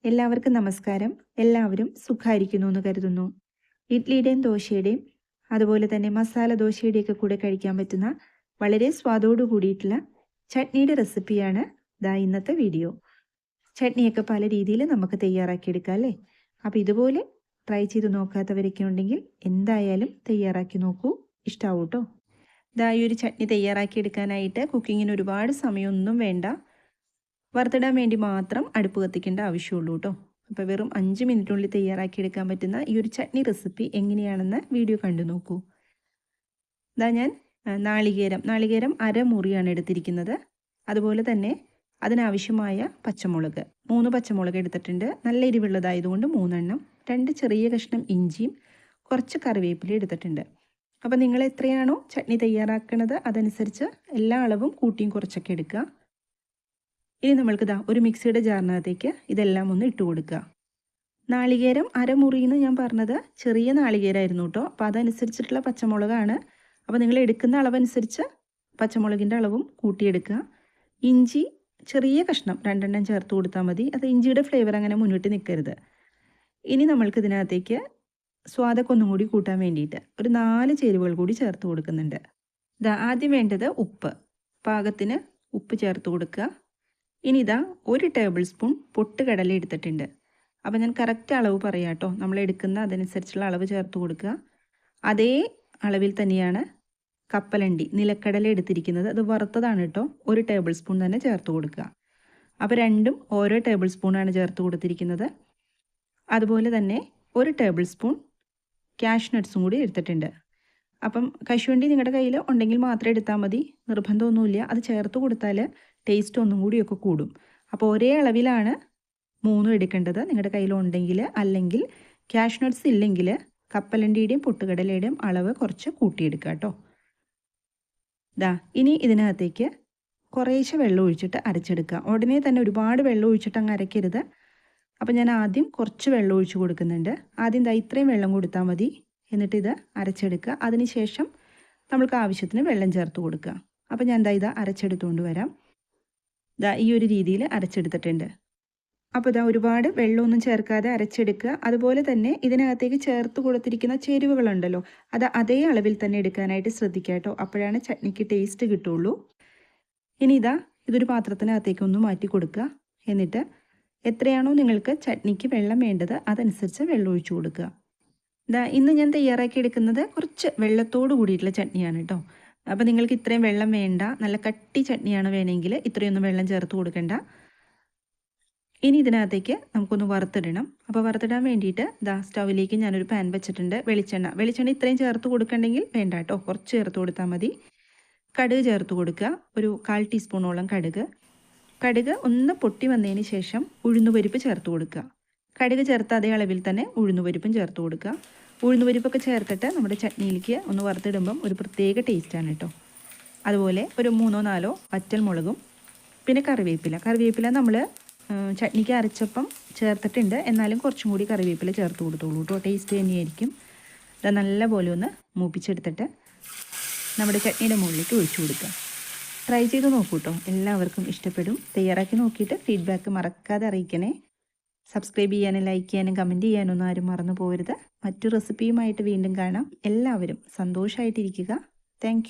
എല്ലാവർക്കും നമസ്കാരം. എല്ലാവരും സുഖായിരിക്കുന്നു എന്ന് കരുതുന്നു. ഇഡ്ലിയുടെയും ദോശയുടെയും അതുപോലെ തന്നെ മസാല ദോശയുടെയൊക്കെ കൂടെ കഴിക്കാൻ പറ്റുന്ന വളരെ സ്വാദോടു കൂടിയിട്ടുള്ള ചട്നിയുടെ റെസിപ്പിയാണ് ഇന്നത്തെ വീഡിയോ. ചട്നിയൊക്കെ പല രീതിയിൽ നമുക്ക് തയ്യാറാക്കിയെടുക്കാം അല്ലേ? അപ്പോൾ ഇതുപോലെ ട്രൈ ചെയ്ത് നോക്കാത്തവരൊക്കെ ഉണ്ടെങ്കിൽ എന്തായാലും തയ്യാറാക്കി നോക്കൂ, ഇഷ്ടാവൂ കേട്ടോ. ഈ ഒരു ചട്നി തയ്യാറാക്കിയെടുക്കാനായിട്ട് കുക്കിങ്ങിന് ഒരുപാട് സമയമൊന്നും വേണ്ട. വറുത്തിടാൻ വേണ്ടി മാത്രം അടുപ്പ് കത്തിക്കേണ്ട ആവശ്യമുള്ളൂ കേട്ടോ. അപ്പോൾ വെറും 5 മിനിറ്റിനുള്ളിൽ തയ്യാറാക്കിയെടുക്കാൻ പറ്റുന്ന ഈ ഒരു ചട്നി റെസിപ്പി എങ്ങനെയാണെന്ന് വീഡിയോ കണ്ടു നോക്കൂ. ഞാൻ നാളികേരം അരമുറിയാണ് എടുത്തിരിക്കുന്നത്. അതുപോലെ തന്നെ അതിനാവശ്യമായ പച്ചമുളക് 3 പച്ചമുളക് എടുത്തിട്ടുണ്ട്. നല്ല എരിവുള്ളതായതുകൊണ്ട് 3 എണ്ണം. 2 ചെറിയ കഷ്ണം ഇഞ്ചിയും കുറച്ച് കറിവേപ്പില എടുത്തിട്ടുണ്ട്. അപ്പോൾ നിങ്ങൾ എത്രയാണോ ചട്നി തയ്യാറാക്കുന്നത് അതനുസരിച്ച് എല്ലാ അളവും കൂട്ടിയും കുറച്ചൊക്കെ എടുക്കുക. ഇനി നമ്മൾക്ക് ഒരു മിക്സിയുടെ ജാറിനകത്തേക്ക് ഇതെല്ലാം ഒന്ന് ഇട്ട് കൊടുക്കുക. നാളികേരം അരമുറിയെന്ന് ഞാൻ പറഞ്ഞത് ചെറിയ നാളികേരമായിരുന്നു കേട്ടോ. അപ്പോൾ അതനുസരിച്ചിട്ടുള്ള പച്ചമുളകാണ്. അപ്പോൾ നിങ്ങൾ എടുക്കുന്ന അളവനുസരിച്ച് പച്ചമുളകിൻ്റെ അളവും കൂട്ടിയെടുക്കുക. ഇഞ്ചി ചെറിയ കഷ്ണം 2 എണ്ണം ചേർത്ത് കൊടുത്താൽ മതി. അത് ഇഞ്ചിയുടെ ഫ്ലേവർ അങ്ങനെ മുന്നിട്ട് നിൽക്കരുത്. ഇനി നമ്മൾക്ക് ഇതിനകത്തേക്ക് സ്വാദൊക്കെ ഒന്നും കൂടി കൂട്ടാൻ വേണ്ടിയിട്ട് ഒരു 4 ചേരുവകൾ കൂടി ചേർത്ത് കൊടുക്കുന്നുണ്ട്. ആദ്യം വേണ്ടത് ഉപ്പ്. പാകത്തിന് ഉപ്പ് ചേർത്ത് കൊടുക്കുക. ഇനി 1 ടേബിൾ സ്പൂൺ പൊട്ടുകടല എടുത്തിട്ടുണ്ട്. അപ്പോൾ ഞാൻ കറക്റ്റ് അളവ് പറയാം കേട്ടോ. നമ്മൾ എടുക്കുന്ന അതനുസരിച്ചുള്ള അളവ് ചേർത്ത് കൊടുക്കുക. അതേ അളവിൽ തന്നെയാണ് കപ്പലണ്ടി നിലക്കടല എടുത്തിരിക്കുന്നത്. അത് വറുത്തതാണ് കേട്ടോ. 1 ടേബിൾ സ്പൂൺ തന്നെ ചേർത്ത് കൊടുക്കുക. അപ്പോൾ രണ്ടും ഓരോ ടേബിൾ സ്പൂണാണ് ചേർത്ത് കൊടുത്തിരിക്കുന്നത്. അതുപോലെ തന്നെ 1 ടേബിൾ സ്പൂൺ കാഷ്യൂ നട്ട്സും കൂടി എടുത്തിട്ടുണ്ട്. അപ്പം കശുവണ്ടി നിങ്ങളുടെ കയ്യിൽ ഉണ്ടെങ്കിൽ മാത്രം എടുത്താൽ മതി, നിർബന്ധമൊന്നുമില്ല. അത് ചേർത്ത് കൊടുത്താൽ ടേസ്റ്റ് ഒന്നും കൂടിയൊക്കെ കൂടും. അപ്പോൾ ഒരേ അളവിലാണ് 3 എടുക്കേണ്ടത് നിങ്ങളുടെ കയ്യിലുണ്ടെങ്കിൽ. അല്ലെങ്കിൽ കാഷ്യൂ നട്ട്സ് ഇല്ലെങ്കിൽ കപ്പലണ്ടിയുടെയും പൊട്ടുകടലയുടെയും അളവ് കുറച്ച് കൂട്ടിയെടുക്കുക കേട്ടോ. ഇനി ഇതിനകത്തേക്ക് കുറേശ്ശെ വെള്ളം ഒഴിച്ചിട്ട് അരച്ചെടുക്കുക. ഉടനെ തന്നെ ഒരുപാട് വെള്ളം ഒഴിച്ചിട്ട് അങ്ങ് അരയ്ക്കരുത്. അപ്പോൾ ഞാൻ ആദ്യം കുറച്ച് വെള്ളം ഒഴിച്ച് കൊടുക്കുന്നുണ്ട്. ആദ്യം ഇത്രയും വെള്ളം കൊടുത്താൽ മതി. എന്നിട്ട് ഇത് അരച്ചെടുക്കുക. അതിനുശേഷം നമ്മൾക്ക് ആവശ്യത്തിന് വെള്ളം ചേർത്ത് കൊടുക്കുക. അപ്പോൾ ഞാൻ അരച്ചെടുത്തുകൊണ്ട് വരാം. ഈ ഒരു രീതിയിൽ അരച്ചെടുത്തിട്ടുണ്ട്. അപ്പോൾ ഒരുപാട് വെള്ളമൊന്നും ചേർക്കാതെ അരച്ചെടുക്കുക. അതുപോലെ തന്നെ ഇതിനകത്തേക്ക് ചേർത്ത് കൊടുത്തിരിക്കുന്ന ചേരുവകളുണ്ടല്ലോ, അത് അതേ അളവിൽ തന്നെ എടുക്കാനായിട്ട് ശ്രദ്ധിക്കുക കേട്ടോ. അപ്പോഴാണ് ചട്നിക്ക് ടേസ്റ്റ് കിട്ടുള്ളൂ. ഇനി ഇതൊരു പാത്രത്തിനകത്തേക്ക് ഒന്ന് മാറ്റി കൊടുക്കുക. എന്നിട്ട് എത്രയാണോ നിങ്ങൾക്ക് ചട്നിക്ക് വെള്ളം വേണ്ടത് അതനുസരിച്ച് വെള്ളം ഒഴിച്ചു കൊടുക്കുക. ഇന്ന് ഞാൻ തയ്യാറാക്കി എടുക്കുന്നത് കുറച്ച് വെള്ളത്തോട് കൂടിയിട്ടുള്ള ചട്നിയാണ് കേട്ടോ. അപ്പോൾ നിങ്ങൾക്ക് ഇത്രയും വെള്ളം വേണ്ട, നല്ല കട്ടി ചട്നിയാണ് വേണമെങ്കിൽ ഇത്രയൊന്നും വെള്ളം ചേർത്ത് കൊടുക്കണ്ട. ഇനി ഇതിനകത്തേക്ക് നമുക്കൊന്ന് വറുത്തിടണം. അപ്പോൾ വറുത്തിടാൻ വേണ്ടിയിട്ട് സ്റ്റൗവിലേക്ക് ഞാനൊരു പാൻ വെച്ചിട്ടുണ്ട്. വെളിച്ചെണ്ണ ഇത്രയും ചേർത്ത് കൊടുക്കണമെങ്കിൽ വേണ്ട കേട്ടോ, കുറച്ച് ചേർത്ത് കൊടുത്താൽ മതി. കടുക് ചേർത്ത് കൊടുക്കുക. ഒരു 1/4 ടീസ്പൂണോളം കടുക് ഒന്ന് പൊട്ടി വന്നതിന് ശേഷം ഉഴുന്നുപരിപ്പ് ചേർത്ത് കൊടുക്കുക. കടുക് ചേർത്ത് അതേ അളവിൽ തന്നെ ഉഴുന്നുപരിപ്പും ചേർത്ത് കൊടുക്കുക. ഉഴുന്നുപരിപ്പൊക്കെ ചേർത്തിട്ട് നമ്മുടെ ചട്നിയിലേക്ക് ഒന്ന് വറുത്തിടുമ്പം ഒരു പ്രത്യേക ടേസ്റ്റാണ് കേട്ടോ. അതുപോലെ ഒരു 3-4 വറ്റൽമുളകും പിന്നെ കറിവേപ്പില നമ്മൾ ചട്നിക്ക് അരച്ചപ്പം ചേർത്തിട്ടുണ്ട്. എന്നാലും കുറച്ചും കൂടി കറിവേപ്പില ചേർത്ത് കൊടുത്തോളൂ കേട്ടോ. ടേസ്റ്റ് തന്നെയായിരിക്കും. നല്ല പോലെ ഒന്ന് മൂപ്പിച്ചെടുത്തിട്ട് നമ്മുടെ ചട്നിയുടെ മുകളിലേക്ക് ഒഴിച്ചു കൊടുക്കുക. ട്രൈ ചെയ്ത് നോക്കൂ കേട്ടോ. എല്ലാവർക്കും ഇഷ്ടപ്പെടും. തയ്യാറാക്കി നോക്കിയിട്ട് ഫീഡ്ബാക്ക് മറക്കാതെ അറിയിക്കണേ. സബ്സ്ക്രൈബ് ചെയ്യാനും ലൈക്ക് ചെയ്യാനും കമൻറ്റ് ചെയ്യാനൊന്നും ആരും മറന്നു പോകരുത്. മറ്റു റെസിപ്പിയുമായിട്ട് വീണ്ടും കാണാം. എല്ലാവരും സന്തോഷമായിട്ടിരിക്കുക. താങ്ക്